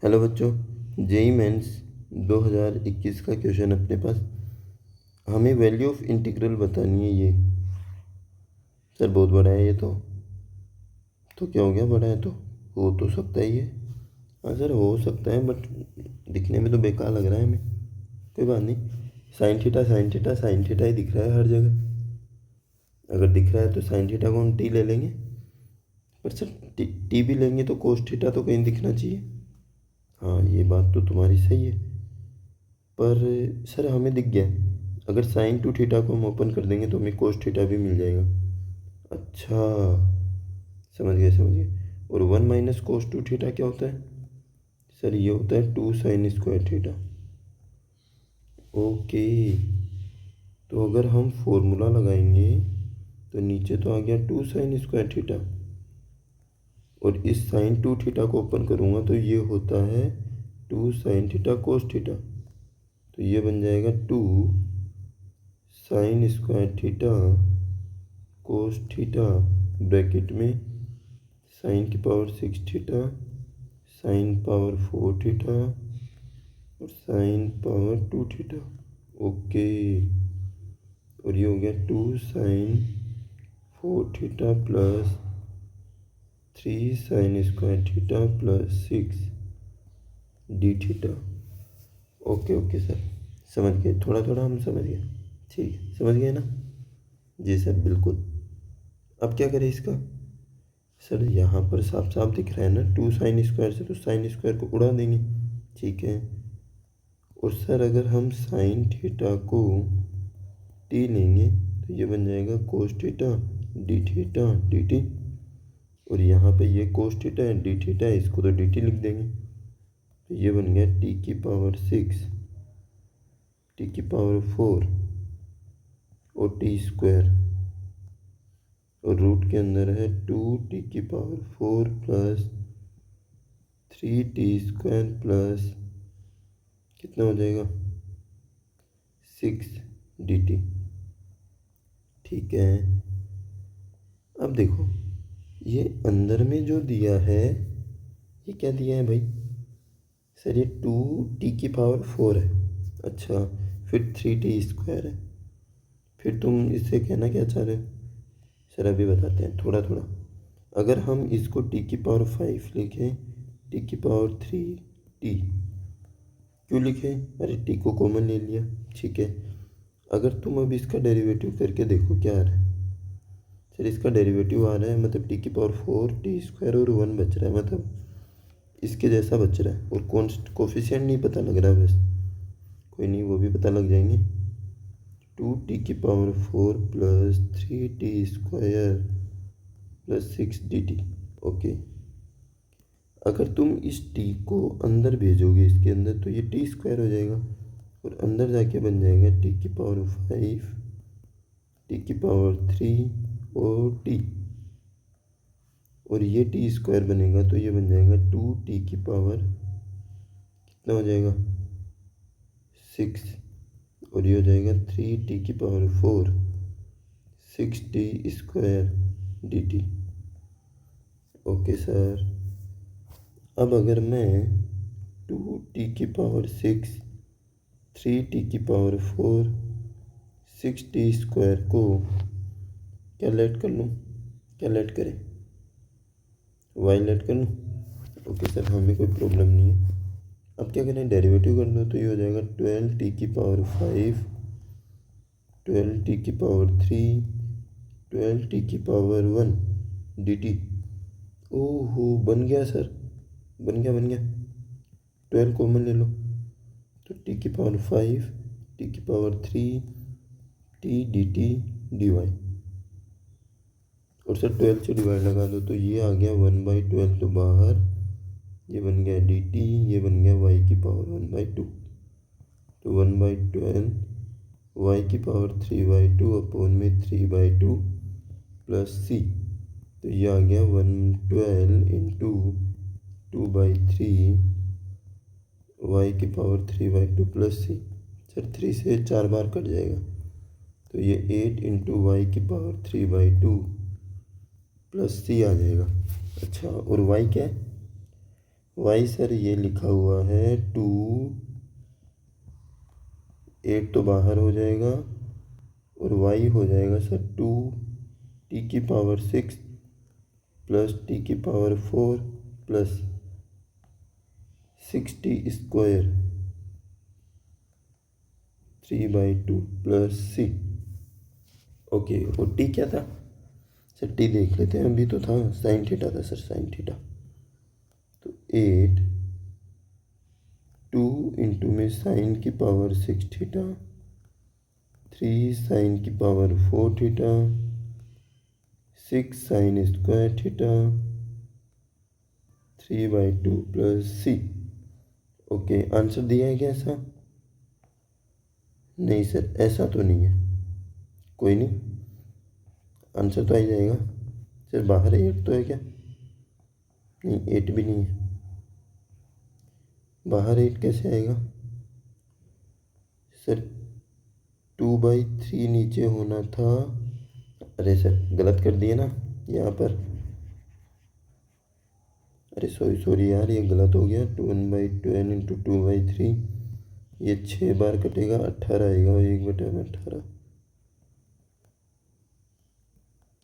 Hello बच्चों, JEE mains 2021 का question अपने पास। हमें वैल्यू ऑफ इंटीग्रल बतानी है। ये सर बहुत बड़ा है। ये तो क्या हो गया, बड़ा है तो हो तो सकता ही है। हाँ सर हो सकता है, बट दिखने में तो बेकार लग रहा है हमें। कोई बात नहीं। Sine theta sine theta sine theta ही दिख रहा है हर जगह। अगर दिख रहा है तो साइन थीटा को हम टी ले लेंगे। पर सर टी भी लेंगे तो कोस थीटा तो कहीं दिखना चाहिए। हाँ ये बात तो तुम्हारी सही है, पर सर हमें दिख गया। अगर साइन टू थीटा को हम ओपन कर देंगे तो हमें कोस थीटा भी मिल जाएगा। अच्छा, समझ गए समझ गए। और 1 - कोस टू थीटा क्या होता है? सर ये होता है 2 sin² थीटा। ओके, तो अगर हम फॉर्मूला लगाएंगे तो नीचे तो आ गया 2 sin² थीटा, और इस साइन टू थीटा को ओपन करूँगा तो ये होता है 2 sin² कोस थीटा। तो ये बन जाएगा 2 sin² theta cos theta, bracket में साइन की power 6 theta, sine power 4 theta और साइन पावर 2 थीटा। ओके, और ये हो गया 2 sin 4 theta plus 3 sin² theta plus 6 D theta. Okay okay sir, समझ गए। थोड़ा थोड़ा हम समझ गए। ठीक है, समझ गए ना? जी सर बिल्कुल। अब क्या करें इसका? सर यहाँ पर साफ साफ दिख रहा है ना 2 sin² से, तो sin² को उड़ा देंगे। ठीक है। और सर अगर हम साइन थीटा को टी लेंगे तो ये बन जाएगा कोस थीटा डी टी। और यहाँ पे ये कोस थीटा है, डी थीटा है, इसको तो डी टी लिख देंगे। तो ये बन गया टी की पावर 6 टी की पावर 4 और टी², और रूट के अंदर है 2 टी की पावर 4 प्लस 3t² प्लस कितना हो जाएगा 6 dt। ठीक है। अब देखो, ये अंदर में जो दिया है ये क्या दिया है भाई? सर ये 2t की पावर 4 है। अच्छा, फिर 3t² है। फिर तुम इससे कहना क्या चाह रहे हो? सर अभी बताते हैं थोड़ा थोड़ा। अगर हम इसको t की पावर 5 लिखें, t की पावर 3t क्यों लिखें? अरे t को कॉमन ले लिया। ठीक है। अगर तुम अब इसका डेरिवेटिव करके देखो क्या आ रहा है। सर इसका डेरिवेटिव आ रहा है, मतलब t की पावर 4 t² और 1 बच रहा है, मतलब इसके जैसा बच रहा है। और कोफिशिएंट नहीं पता लग रहा है बस। कोई नहीं, वो भी पता लग जाएंगे। 2t की power 4 plus 3t² plus 6 dt। Okay, अगर तुम इस t को अंदर भेजोगे इसके अंदर तो ये t² हो जाएगा, और अंदर जाके बन जाएगा t की पावर 5 t की पावर 3 और t, और ये t² बनेगा तो ये बन जाएगा 2t की पावर कितना हो जाएगा 6, और ये हो जाएगा 3t की power 4 6t² dt। Okay sir, अब अगर मैं 2t की पावर 6 3t की पावर 4 6t² को क्या लेट कर लूँ? क्या लेट करें? वाई लेट कर लूँ? ओके सर, हमें कोई प्रॉब्लम नहीं है। अब क्या करें, डेरिवेटिव कर दो तो ये हो जाएगा 12t की पावर 5 12t की पावर 3 12t की पावर 1 dt। ओहो, बन गया सर, बन गया 12 कॉमन ले लो तो t की पावर 5 t की पावर 3 t dt dy। और सर 12 से डिवाइड लगा दो तो ये आ गया 1/12 तो बाहर, ये बन गया dt, ये बन गया y की पावर 1/2। तो 1/12 y की पावर 3/2 अपॉन में 3/2 प्लस c। तो ये आ गया 112 इंटू 2/3 y की पावर 3/2 प्लस c। सर 3 से 4 बार कट जाएगा तो ये 8 इंटू वाई की पावर 3/2 प्लस c आ जाएगा। अच्छा, और y क्या है? वाई सर ये लिखा हुआ है 2, 8 तो बाहर हो जाएगा और वाई हो जाएगा sir 2t⁶ plus t⁴ plus 6t² 3/2 plus c। Okay, और टी क्या था सर? टी देख लेते हैं, अभी तो था साइन थीटा था सर, साइन थीटा। तो 8 2 इंटू में साइन की पावर 6 थीटा, 3 साइन की power 4 theta, 6 sine square theta, 3/2 plus c। Okay, answer दिया है क्या ऐसा? नहीं सर, ऐसा तो नहीं है। कोई नहीं, आंसर तो आ ही जाएगा सर। बाहर 8 तो है क्या? नहीं, 8 भी नहीं है। बाहर 8 कैसे आएगा सर? 2/3 नीचे होना था। अरे सर, गलत कर दिए ना यहाँ पर। अरे सॉरी यार, ये गलत हो गया। 1/12 इंटू 2/3, ये 6 बार कटेगा, 18 आएगा, 1/18।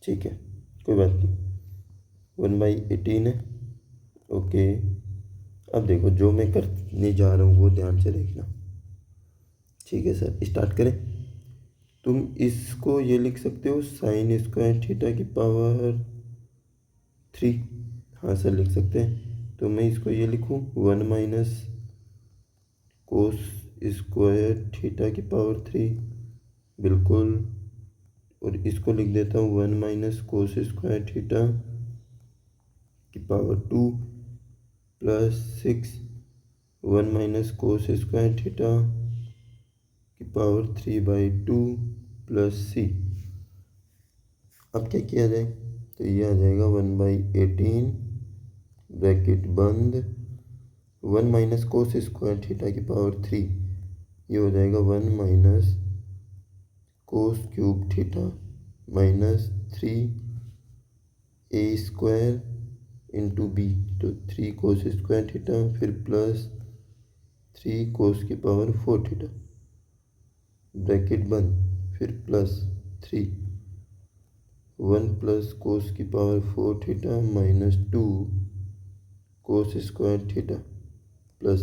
ठीक है, कोई बात नहीं। 1/18 है। ओके, अब देखो जो मैं करने जा रहा हूँ वो ध्यान से देखना। ठीक है सर, स्टार्ट करें। तुम इसको ये लिख सकते हो साइन स्क्वायर थीटा की पावर 3। हाँ सर, लिख सकते हैं। तो मैं इसको ये लिखूँ 1 माइनस कोस स्क्वायर थीटा की पावर 3, बिल्कुल। और इसको लिख देता हूँ 1 माइनस कोस स्क्वायर थीटा की power 2 plus 6 1 minus cos square theta की पावर 3/2 प्लस c। अब क्या किया जाए? तो ये आ जाएगा 1/18 ब्रैकेट बंद, 1 माइनस कोस स्क्वायर थीटा की पावर 3, ये हो जाएगा 1 minus cos cube theta minus 3a² into B, तो 3 कोस स्क्वायर थीटा, फिर प्लस 3 कोस की पावर 4 थीटा ब्रैकेट बंद, फिर प्लस 3 1 प्लस कोस की पावर 4 थीटा माइनस 2 कोस square theta plus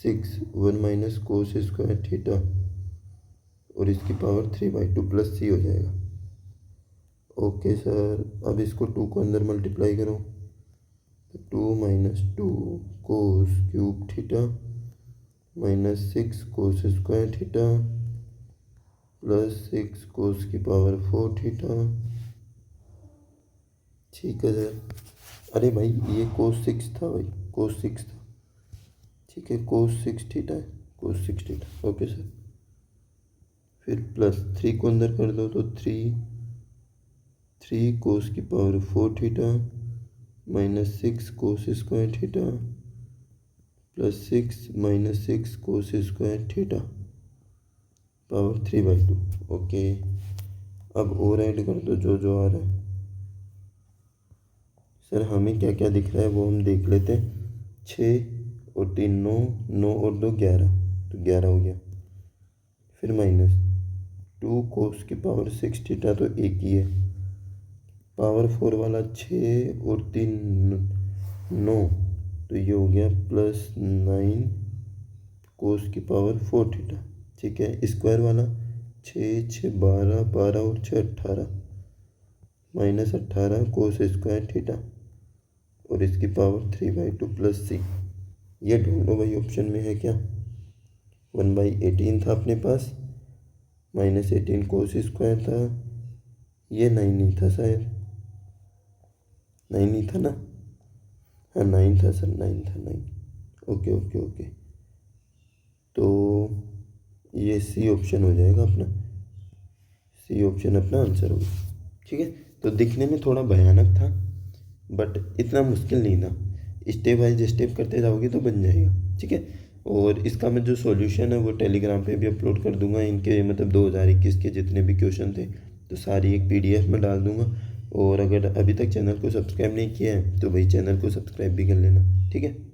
6 1 minus cos square theta और इसकी पावर 3/2 प्लस c हो जाएगा। ओके सर, अब इसको 2 को अंदर मल्टीप्लाई करो, तो 2 माइनस 2 कोस क्यूब थीटा माइनस 6 कोस स्क्वायर थीटा प्लस 6 कोस की पावर 4 थीटा। ठीक है सर। अरे भाई, ये कोस 6 था भाई, कोस 6 था। ठीक है, कोस 6 थीटा है, कोस 6 थीटा। ओके सर, फिर प्लस 3 को अंदर कर दो, तो 3 कोस की पावर 4 थीटा माइनस 6 कोस स्क्वायर थीटा प्लस 6 माइनस 6 कोस स्क्वायर थीटा पावर 3/2। ओके, अब और ऐड कर दो जो जो आ रहा है। सर हमें क्या क्या दिख रहा है वो हम देख लेते हैं। 6 और 3 9, 9 और 2 11, तो 11 हो गया। फिर माइनस 2 कोस की पावर 6 थीटा, तो एक ही है। पावर 4 वाला 6 और 3 9, तो ये हो गया प्लस 9 कोस की पावर 4 थीटा। ठीक है, स्क्वायर वाला 6 6 12, 12 और 6 18 माइनस 18 कोस स्क्वायर थीटा और इसकी पावर 3/2 प्लस c। ये ढूंढो भाई, ऑप्शन में है क्या? 1/18 था अपने पास, माइनस 18 कोस स्क्वायर था, ये 9 नहीं था शायद, 9 नहीं था ना? हाँ 9 था सर, 9 था, 9। ओके ओके ओके, तो ये सी ऑप्शन हो जाएगा अपना, सी ऑप्शन अपना आंसर होगा। ठीक है, तो दिखने में थोड़ा भयानक था बट इतना मुश्किल नहीं था। स्टेप बाय स्टेप करते जाओगे तो बन जाएगा। ठीक है, और इसका मैं जो सॉल्यूशन है वो टेलीग्राम पे भी अपलोड कर दूंगा। इनके मतलब 2021 के जितने भी क्वेश्चन थे तो सारी एक PDF में डाल दूंगा। और अगर अभी तक चैनल को सब्सक्राइब नहीं किया है तो भाई चैनल को सब्सक्राइब भी कर लेना। ठीक है।